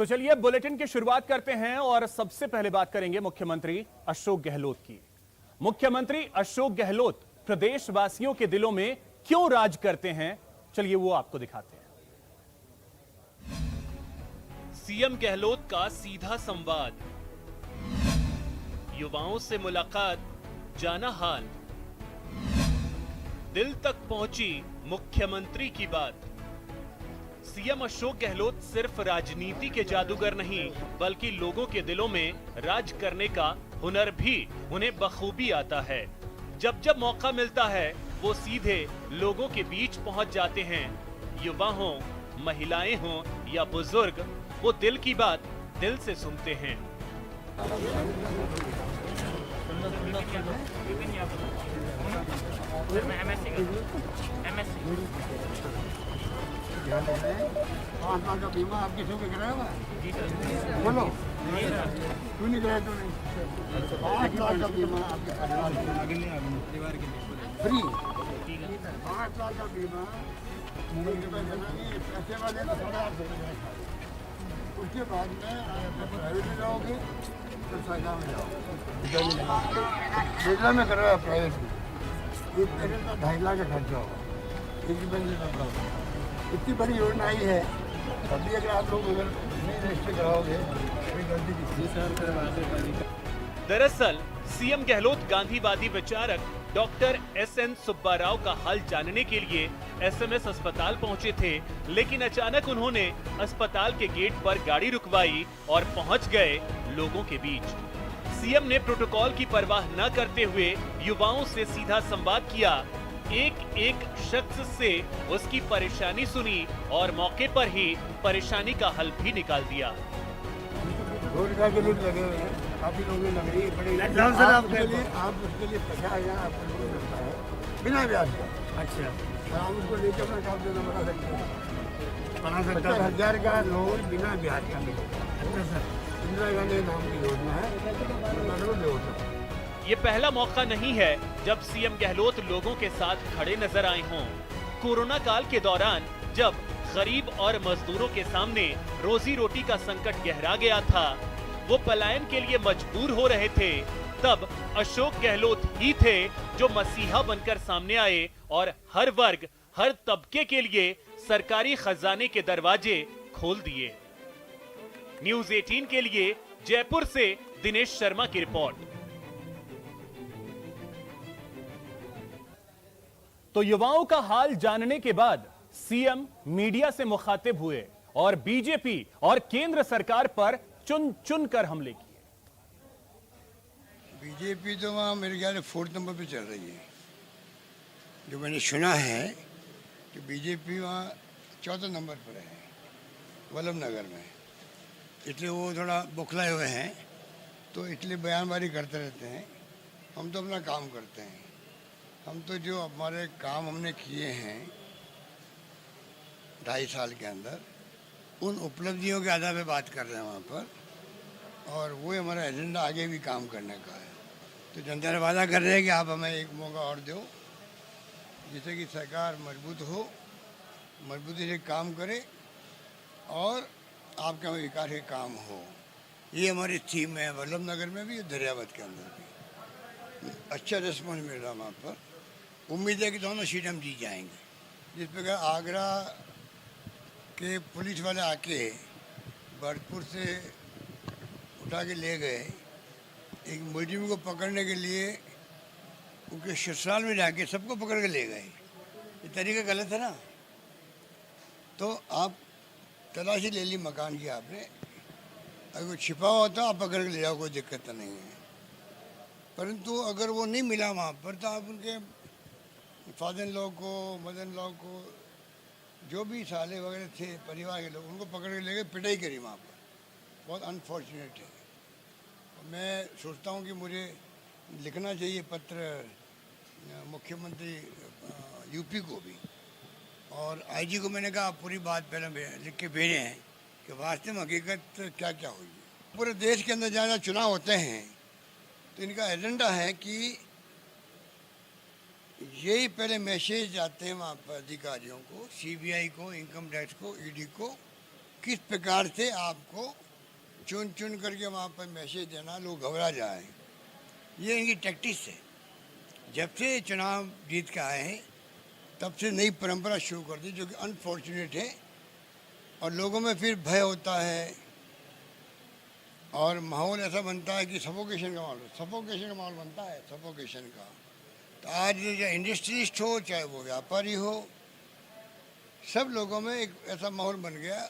तो चलिए बुलेटिन की शुरुआत करते हैं और सबसे पहले बात करेंगे मुख्यमंत्री अशोक गहलोत की। मुख्यमंत्री अशोक गहलोत प्रदेशवासियों के दिलों में क्यों राज करते हैं, चलिए वो आपको दिखाते हैं। सीएम गहलोत का सीधा संवाद, युवाओं से मुलाकात, जाना हाल, दिल तक पहुंची मुख्यमंत्री की बात। सीएम अशोक गहलोत सिर्फ राजनीति के जादूगर नहीं, बल्कि लोगों के दिलों में राज करने का हुनर भी उन्हें बखूबी आता है। जब जब मौका मिलता है वो सीधे लोगों के बीच पहुंच जाते हैं। युवा हो, महिलाएं हो या बुजुर्ग, वो दिल की बात दिल से सुनते हैं। ध्यान का बीमा आपके शो कराया हुआ है? बोलो, क्यों नहीं कराया तूने? 5 लाख का बीमा आपके परिवार के फ्री। 5 लाख का बीमा पैसे वाले तो 8,500 उसके बाद में प्राइवेट में जाओगे तो सरकार में जाओगे। बिरला में कराया प्राइवेट में, एक पेरेंट का 2.5 लाख का खर्चा होगा, एक रुपये इतनी बड़ी योजना आई है। तभी अगर आप लोग अगर नहीं रजिस्टर कराओगे कोई गलती की। दरअसल सीएम गहलोत गांधीवादी विचारक डॉक्टर एसएन सुब्बा राव का हाल जानने के लिए एसएमएस अस्पताल पहुंचे थे, लेकिन अचानक उन्होंने अस्पताल के गेट पर गाड़ी रुकवाई और पहुंच गए लोगों के बीच। सीएम ने प्रोटोकॉल की परवाह न करते हुए युवाओं से सीधा संवाद किया, एक एक शख्स से उसकी परेशानी सुनी और मौके पर ही परेशानी का हल भी निकाल दिया। रोजगार के लिए लगे हुए हैं, काफी लोग लग रही है, आप उसके लिए 50,000 आपको मिलता है बिना ब्याज का। अच्छा, आप उसको लेकर अपना काम देना बना सकते हैं। 50,000 का लोन बिना ब्याज का मिलेगा। अच्छा सर, इंदिरा गांधी नाम की योजना है। ये पहला मौका नहीं है जब सीएम गहलोत लोगों के साथ खड़े नजर आए हों। कोरोना काल के दौरान जब गरीब और मजदूरों के सामने रोजी रोटी का संकट गहरा गया था, वो पलायन के लिए मजबूर हो रहे थे, तब अशोक गहलोत ही थे जो मसीहा बनकर सामने आए और हर वर्ग, हर तबके के लिए सरकारी खजाने के दरवाजे खोल दिए। न्यूज़ 18 के लिए जयपुर से दिनेश शर्मा की रिपोर्ट। तो युवाओं का हाल जानने के बाद सीएम मीडिया से मुखातिब हुए और बीजेपी और केंद्र सरकार पर चुन चुन कर हमले किए। बीजेपी तो वहाँ मेरे ख्याल से 4th नंबर पे चल रही है। जो मैंने सुना है कि बीजेपी वहाँ 4थे नंबर पर है, वल्लभ नगर में। इसलिए वो थोड़ा बौखलाए हुए हैं, तो इसलिए बयानबाजी करते रहते हैं। हम तो अपना काम करते हैं। हम तो जो हमारे काम हमने किए हैं 2.5 साल के अंदर, उन उपलब्धियों के आधार पे बात कर रहे हैं वहाँ पर, और वो हमारा एजेंडा आगे भी काम करने का है। तो जनता ने वादा कर रहे हैं कि आप हमें एक मौका और दो, जिससे कि सरकार मजबूत हो, मजबूती से काम करे और आपके यहाँ विकास के काम हो। ये हमारी थीम है, वल्लभ नगर में भी, दरियावत के अंदर भी। अच्छा रिस्पॉन्स मिल रहा वहाँ पर। उम्मीद है कि दोनों सीट हम जीत जाएंगे। जिस प्रकार आगरा के पुलिस वाले आके भरतपुर से उठा के ले गए, एक मुलजिम को पकड़ने के लिए उनके ससुराल में जाके सबको पकड़ के ले गए। ये तरीका गलत है ना। तो आप तलाशी ले ली मकान की आपने, अगर कोई छिपा होता आप पकड़ के ले जाओ, कोई दिक्कत तो नहीं है। परंतु अगर वो नहीं मिला वहाँ पर, तो आप उनके फादर इन लॉ को, मदर इन लॉ को, जो भी साले वगैरह थे परिवार के लोग, उनको पकड़ के ले गए, पिटाई करी वहाँ पर। बहुत अनफॉर्चुनेट है। मैं सोचता हूँ कि मुझे लिखना चाहिए पत्र मुख्यमंत्री यूपी को भी, और आईजी को मैंने कहा आप पूरी बात पहले लिख के भेजे हैं कि वास्तव में हकीकत क्या क्या हुई है। पूरे देश के अंदर जहाँ चुनाव होते हैं तो इनका एजेंडा है कि यही पहले मैसेज जाते हैं वहाँ पर अधिकारियों को, सीबीआई को, इनकम टैक्स को, ईडी को, किस प्रकार से आपको चुन चुन करके वहाँ पर मैसेज देना, लोग घबरा जाए, ये इनकी टैक्टिक्स है। जब से चुनाव जीत के आए हैं तब से नई परंपरा शुरू कर दी, जो कि अनफॉर्चुनेट है। और लोगों में फिर भय होता है और माहौल ऐसा बनता है कि सफोकेशन का माहौल बनता है, सफोकेशन का। तो आज चाहे इंडस्ट्रियलिस्ट हो, चाहे वो व्यापारी हो, सब लोगों में एक ऐसा माहौल बन गया।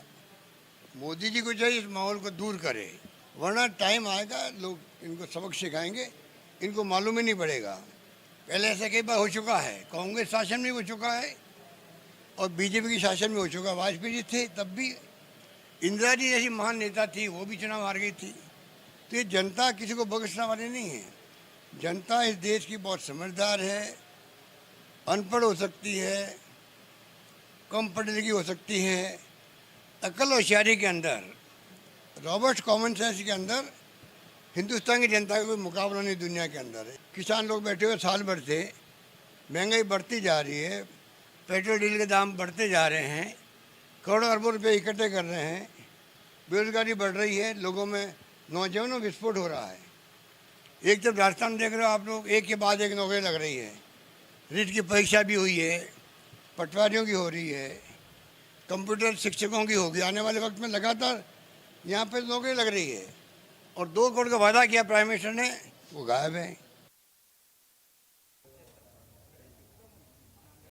मोदी जी को चाहिए इस माहौल को दूर करे, वरना टाइम आएगा लोग इनको सबक सिखाएंगे, इनको मालूम ही नहीं पड़ेगा। पहले ऐसा कई बार हो चुका है, कांग्रेस शासन में हो चुका है और बीजेपी के शासन में हो चुका है। वाजपेयी जी थे तब भी, इंदिरा जी जैसी महान नेता थी, वो भी चुनाव हार गई थी। तो ये जनता किसी को बख्शने वाली नहीं है। जनता इस देश की बहुत समझदार है, अनपढ़ हो सकती है, कम पढ़ी लिखी हो सकती है, अकल होशियारी के अंदर, रॉबर्ट कॉमन सेंस के अंदर हिंदुस्तान की जनता का कोई मुकाबला नहीं दुनिया के अंदर है। किसान लोग बैठे हुए साल भर से, महंगाई बढ़ती जा रही है, पेट्रोल डीजल के दाम बढ़ते जा रहे हैं, करोड़ों अरबों रुपये इकट्ठे कर रहे हैं, बेरोजगारी बढ़ रही है, लोगों में नौजवानों में विस्फोट हो रहा है। एक तरफ राजस्थान देख रहे हो आप लोग, एक के बाद एक नौकरी लग रही है, रीट की परीक्षा भी हुई है, पटवारियों की हो रही है, कंप्यूटर शिक्षकों की होगी। आने वाले वक्त में लगातार यहाँ पे नौकरी लग रही है। और 2 करोड़ का वादा किया प्राइम मिनिस्टर ने, वो गायब है।